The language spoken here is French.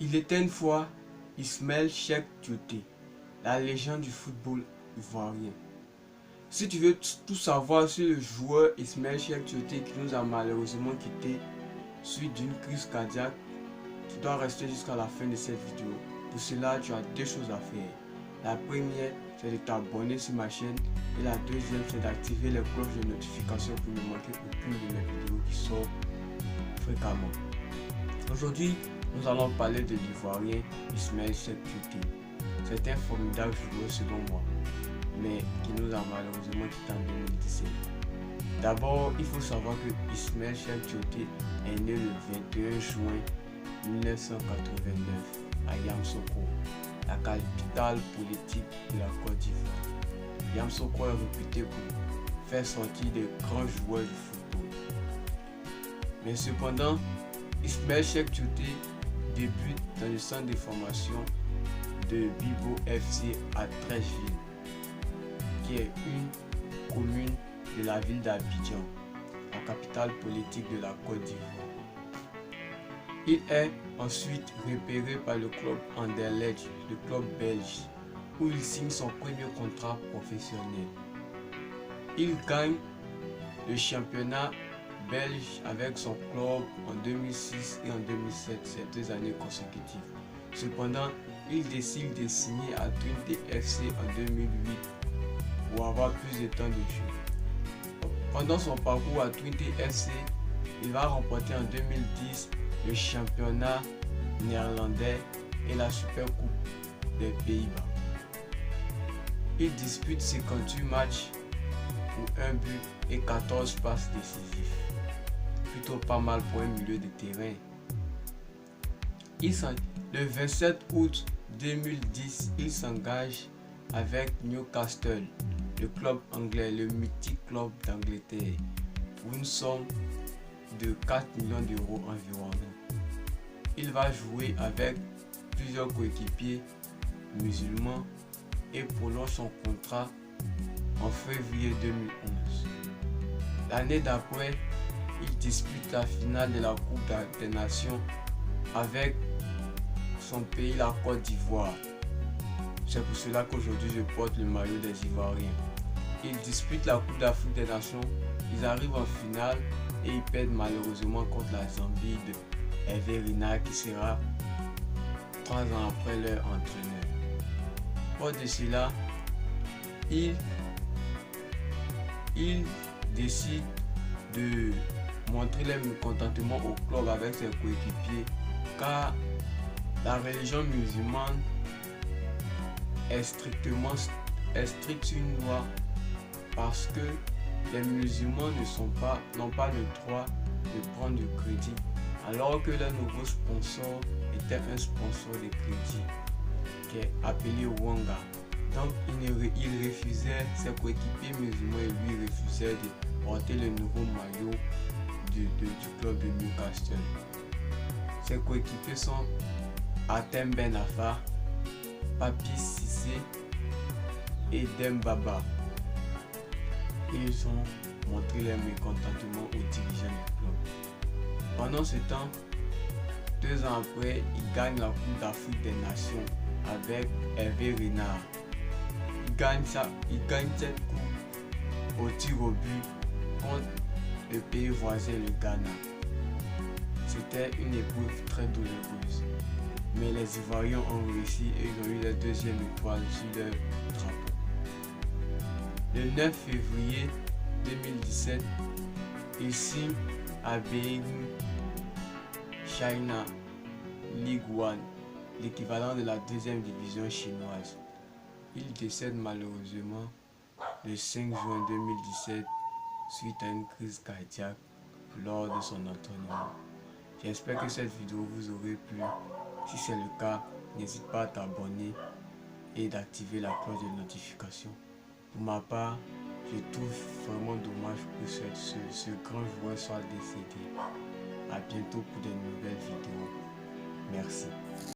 Il était une fois Ismaël Cheikh Tioté, la légende du football ivoirien. Si tu veux tout savoir sur le joueur Ismaël Cheikh Tioté qui nous a malheureusement quitté suite d'une crise cardiaque, tu dois rester jusqu'à la fin de cette vidéo. Pour cela, tu as deux choses à faire. La première, c'est de t'abonner sur ma chaîne et la deuxième, c'est d'activer les cloches de notification pour ne manquer aucune de mes vidéos qui sortent fréquemment. Aujourd'hui, nous allons parler de l'Ivoirien Ismaël Cheikh Tioté. C'est un formidable joueur selon moi, mais qui nous a malheureusement quitté en 2017. D'abord, il faut savoir que Ismaël Cheikh Tioté est né le 21 juin 1989 à Yamoussoukro, la capitale politique de la Côte d'Ivoire. Yamoussoukro est réputé pour faire sortir des grands joueurs du football. Mais cependant, Ismaël Cheikh Tioté débute dans le centre de formation de Bibo FC à Treichville, qui est une commune de la ville d'Abidjan, la capitale politique de la Côte d'Ivoire. Il est ensuite repéré par le club Anderlecht, le club belge, où il signe son premier contrat professionnel. Il gagne le championnat belge avec son club en 2006 et en 2007, ces 2 années consécutives. Cependant, il décide de signer à Twente FC en 2008 pour avoir plus de temps de jeu. Pendant son parcours à Twente FC, il va remporter en 2010 le championnat néerlandais et la Super Coupe des Pays-Bas. Il dispute 58 matchs pour 1 but et 14 passes décisives. Plutôt pas mal pour un milieu de terrain. Le 27 août 2010, il s'engage avec Newcastle, le club anglais, le mythique club d'Angleterre, pour une somme de 4 millions d'euros environ. Il va jouer avec plusieurs coéquipiers musulmans et prolonge son contrat en février 2011. L'année d'après, il dispute la finale de la Coupe des Nations avec son pays, la Côte d'Ivoire. C'est pour cela qu'aujourd'hui je porte le maillot des Ivoiriens. Ils disputent la Coupe d'Afrique des Nations, ils arrivent en finale et ils perdent malheureusement contre la Zambie de Hervé Renard qui sera 3 ans après leur entraîneur. Hors de cela, il décide de montrer leur mécontentement au club avec ses coéquipiers car la religion musulmane est stricte sur une loi parce que les musulmans n'ont pas le droit de prendre du crédit alors que leur nouveau sponsor était un sponsor de crédit qui est appelé Wanga. Donc il refusait, ses coéquipiers musulmans et lui refusaient de porter le nouveau maillot du club de Newcastle. Ses coéquipiers sont Atem Ben Arfa, Papi Cissé et Dembaba. Ils ont montré leur mécontentement aux dirigeants du club. Pendant ce temps, 2 ans après, il gagne la Coupe d'Afrique des Nations avec Hervé Renard. Il gagne cette coupe au tir au but contre le pays voisin, le Ghana. C'était une épreuve très douloureuse. Mais les Ivoiriens ont réussi et ils ont eu la 2e étoile sur leur drapeau. Le 9 février 2017, il signe à Beijing China League One, l'équivalent de la 2e division chinoise. Il décède malheureusement le 5 juin 2017 suite à une crise cardiaque lors de son entraînement. J'espère que cette vidéo vous aurait plu. Si c'est le cas, n'hésite pas à t'abonner et d'activer la cloche de notification. Pour ma part, je trouve vraiment dommage que ce grand joueur soit décédé. A bientôt pour de nouvelles vidéos. Merci.